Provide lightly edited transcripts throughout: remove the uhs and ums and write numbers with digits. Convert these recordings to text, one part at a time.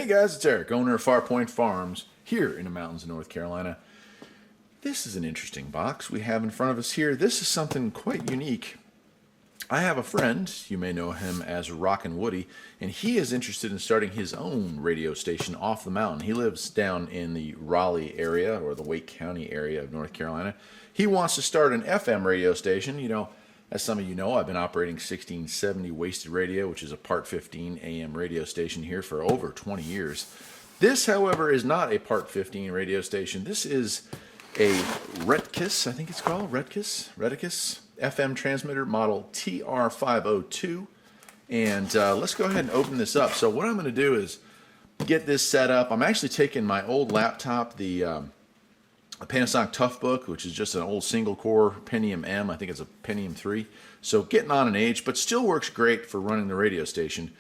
guys, it's Eric, owner of Farpoint Farms here in the mountains of North Carolina. This is an interesting box we have in front of us here. This is something quite unique. I have a friend, you may know him as Rockin Woodie, and he is interested in starting his own radio station off the mountain. He lives down in the Raleigh area, or the Wake County area of North Carolina. He wants to start an FM radio station. You know, as some of you know, I've been operating 1670 Wasted Radio, which is a Part 15 AM radio station here for over 20 years. This, however, is not a Part 15 radio station. This is a Retekess, I think it's called, Retekess FM transmitter model TR502. And let's go ahead and open this up. So what I'm going to do is get this set up. I'm actually taking my old laptop, the Panasonic Toughbook, which is just an old single-core Pentium M. I think it's a Pentium 3. So getting on in age, but still works great for running the radio station.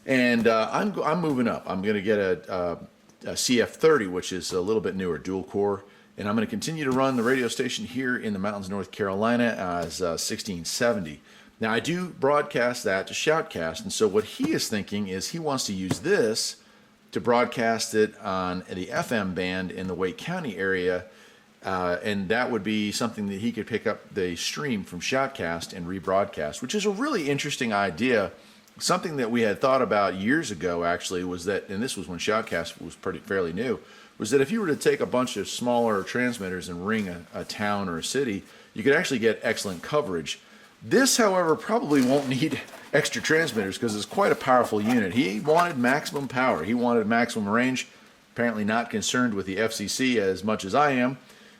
And I'm moving up. I'm going to get a CF-30, which is a little bit newer, dual-core. And I'm going to continue to run the radio station here in the mountains of North Carolina as 1670. Now, I do broadcast that to Shoutcast, and so what he is thinking is he wants to use this to broadcast it on the FM band in the Wake County area, and that would be something that he could pick up the stream from Shoutcast and rebroadcast, which is a really interesting idea. Something that we had thought about years ago, actually, was that, and this was when Shoutcast was fairly new, was that if you were to take a bunch of smaller transmitters and ring a town or a city, you could actually get excellent coverage. This, however, probably won't need extra transmitters because it's quite a powerful unit. He wanted maximum power. He wanted maximum range. Apparently not concerned with the FCC as much as I am,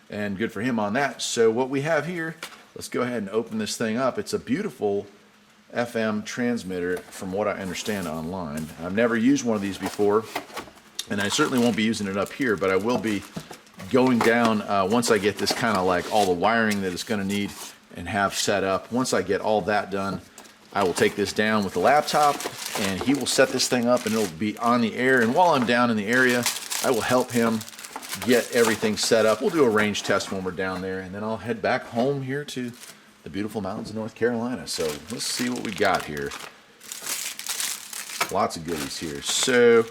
and good for him on that. So what we have here, let's go ahead and open this thing up. It's a beautiful FM transmitter from what I understand online. I've never used one of these before, and I certainly won't be using it up here, but I will be going down once I get this kind of like all the wiring that it's going to need and have set up. Once I get all that done, I will take this down with the laptop and he will set this thing up and it'll be on the air. And while I'm down in the area, I will help him get everything set up. We'll do a range test when we're down there, and then I'll head back home here to the beautiful mountains of North Carolina. So let's see what we got here. Lots of goodies here. So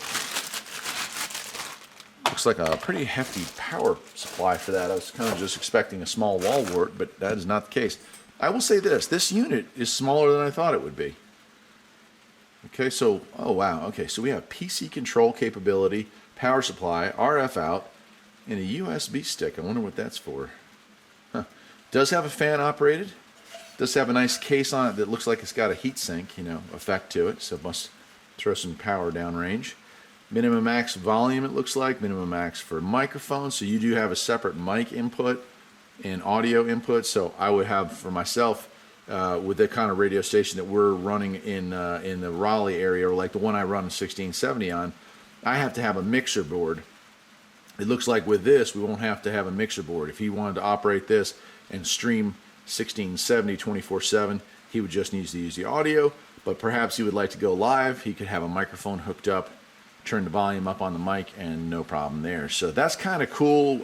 looks like a pretty hefty power supply for that. I was kind of just expecting a small wall wart, but that is not the case. I will say this unit is smaller than I thought it would be. Okay, so, oh wow, okay, so we have PC control capability, power supply, RF out, and a USB stick. I wonder what that's for. Huh. Does have a fan operated. Does have a nice case on it that looks like it's got a heat sink, you know, effect to it, so it must throw some power downrange. Minimum max volume, it looks like. Minimum max for microphone. So you do have a separate mic input and audio input. So I would have for myself, with the kind of radio station that we're running in the Raleigh area, or like the one I run 1670 on, I have to have a mixer board. It looks like with this, we won't have to have a mixer board. If he wanted to operate this and stream 1670 24/7, he would just need to use the audio. But perhaps he would like to go live. He could have a microphone hooked up, turn the volume up on the mic, and no problem there. So that's kind of cool.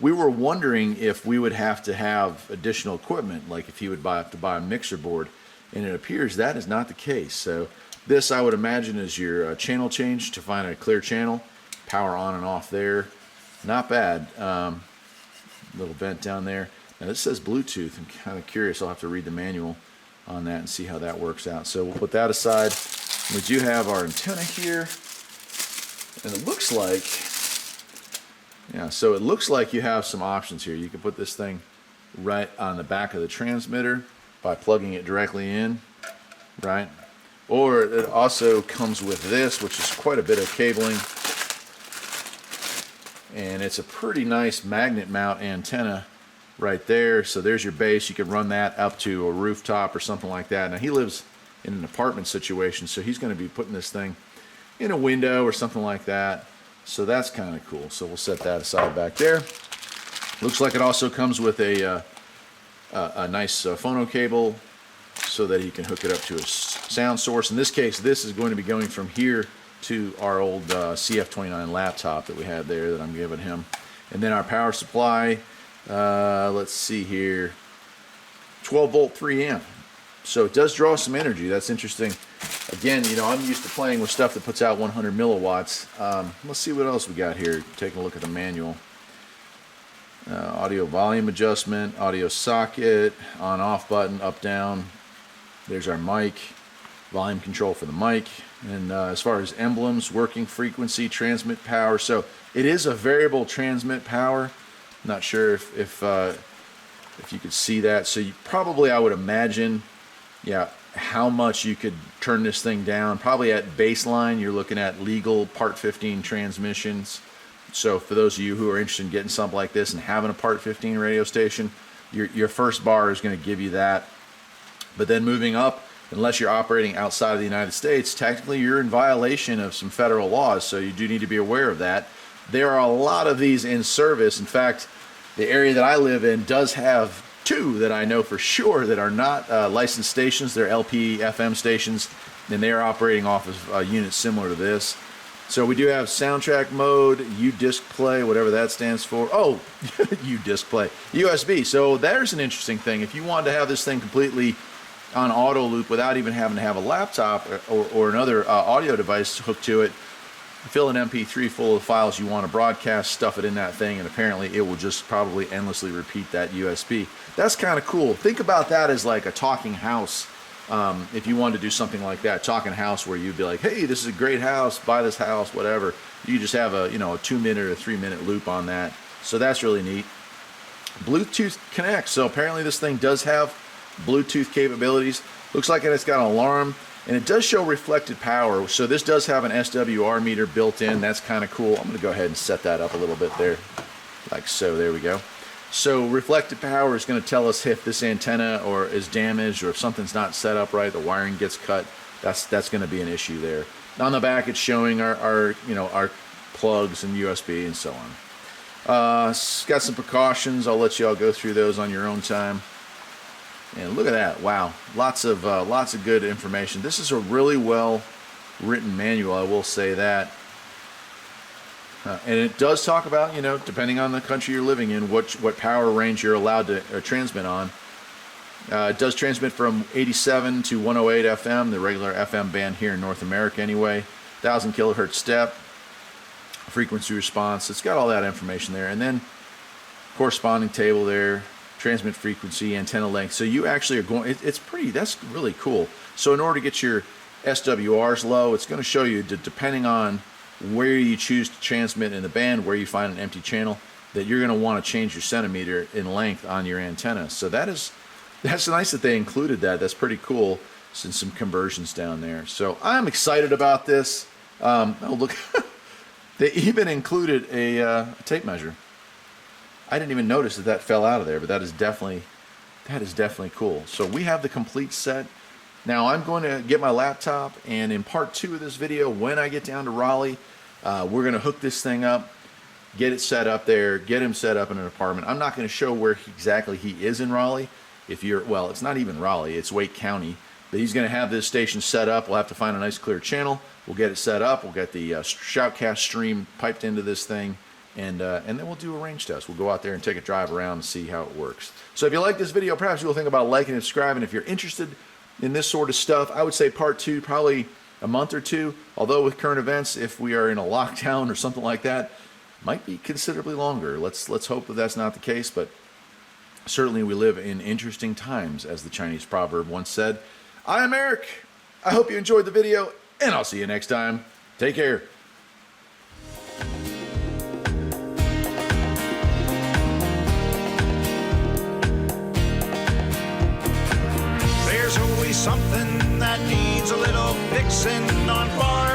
We were wondering if we would have to have additional equipment, like if he would have to buy a mixer board, and it appears that is not the case. So this, I would imagine, is your channel change to find a clear channel. Power on and off there. Not bad. Little vent down there. Now this says Bluetooth. I'm kind of curious. I'll have to read the manual on that and see how that works out. So we'll put that aside. We do have our antenna here. And it looks like, yeah, so it looks like you have some options here. You can put this thing right on the back of the transmitter by plugging it directly in, right? Or it also comes with this, which is quite a bit of cabling. And it's a pretty nice magnet mount antenna right there. So there's your base. You can run that up to a rooftop or something like that. Now he lives in an apartment situation, so he's going to be putting this thing in a window or something like that. So that's kind of cool. So we'll set that aside back there. Looks like it also comes with a nice phono cable so that he can hook it up to a sound source. In this case, this is going to be going from here to our old CF-29 laptop that we had there that I'm giving him. And then our power supply, let's see here, 12 volt 3 amp. So it does draw some energy. That's interesting. Again, you know, I'm used to playing with stuff that puts out 100 milliwatts. Let's see what else we got here. Taking a look at the manual. Audio volume adjustment, audio socket, on-off button, up-down. There's our mic, volume control for the mic. And as far as emblems, working frequency, transmit power. So it is a variable transmit power. Not sure if you could see that. So you probably, I would imagine, yeah, how much you could turn this thing down. Probably at baseline, you're looking at legal Part 15 transmissions. So for those of you who are interested in getting something like this and having a Part 15 radio station, your first bar is going to give you that. But then moving up, unless you're operating outside of the United States, technically you're in violation of some federal laws, so you do need to be aware of that. There are a lot of these in service. In fact, the area that I live in does have two that I know for sure that are not licensed stations. They're LP FM stations, and they are operating off of units similar to this. So we do have soundtrack mode, U-Disc play, whatever that stands for. Oh, U-Disc play, USB. So there's an interesting thing. If you wanted to have this thing completely on auto loop without even having to have a laptop or another audio device hooked to it, fill an MP3 full of files you want to broadcast, stuff it in that thing, and apparently it will just probably endlessly repeat that USB. That's kind of cool. Think about that as like a talking house. If you wanted to do something like that, talking house, where you'd be like, hey, this is a great house, buy this house, whatever. You just have a, you know, a 2-minute or 3-minute loop on that. So that's really neat. Bluetooth connect. So apparently this thing does have Bluetooth capabilities. Looks like it's got an alarm, and it does show reflected power. So this does have an SWR meter built in. That's kind of cool. I'm going to go ahead and set that up a little bit there, like so. There we go. So reflected power is going to tell us if this antenna is damaged, or if something's not set up right, the wiring gets cut. That's going to be an issue there. On the back, it's showing our plugs and USB and so on. It's got some precautions. I'll let you all go through those on your own time. And look at that! Wow, lots of good information. This is a really well written manual, I will say that. And it does talk about, you know, depending on the country you're living in, what power range you're allowed to transmit on. It does transmit from 87 to 108 FM, the regular FM band here in North America anyway. 1000 kilohertz step, frequency response. It's got all that information there. And then corresponding table there, transmit frequency, antenna length. So you actually are going, that's really cool. So in order to get your SWRs low, it's going to show you, depending on where you choose to transmit in the band, where you find an empty channel, that you're going to want to change your centimeter in length on your antenna. So that's nice that they included that. That's pretty cool. Since some conversions down there. So I'm excited about this. Oh, look, they even included a tape measure. I didn't even notice that fell out of there, but that is definitely cool. So we have the complete set. Now I'm going to get my laptop, and in part 2 of this video, when I get down to Raleigh, we're going to hook this thing up, get it set up there, get him set up in an apartment. I'm not going to show where exactly he is in Raleigh. Well, it's not even Raleigh, it's Wake County. But he's going to have this station set up. We'll have to find a nice clear channel. We'll get it set up. We'll get the shoutcast stream piped into this thing, and then we'll do a range test. We'll go out there and take a drive around and see how it works. So if you like this video, perhaps you'll think about liking and subscribing. If you're interested in this sort of stuff, I would say part 2, probably a month or 2. Although with current events, if we are in a lockdown or something like that, might be considerably longer. Let's hope that that's not the case, but certainly we live in interesting times, as the Chinese proverb once said. I am Eric. I hope you enjoyed the video, and I'll see you next time. Take care. There's always something that needs a little fixing on fire.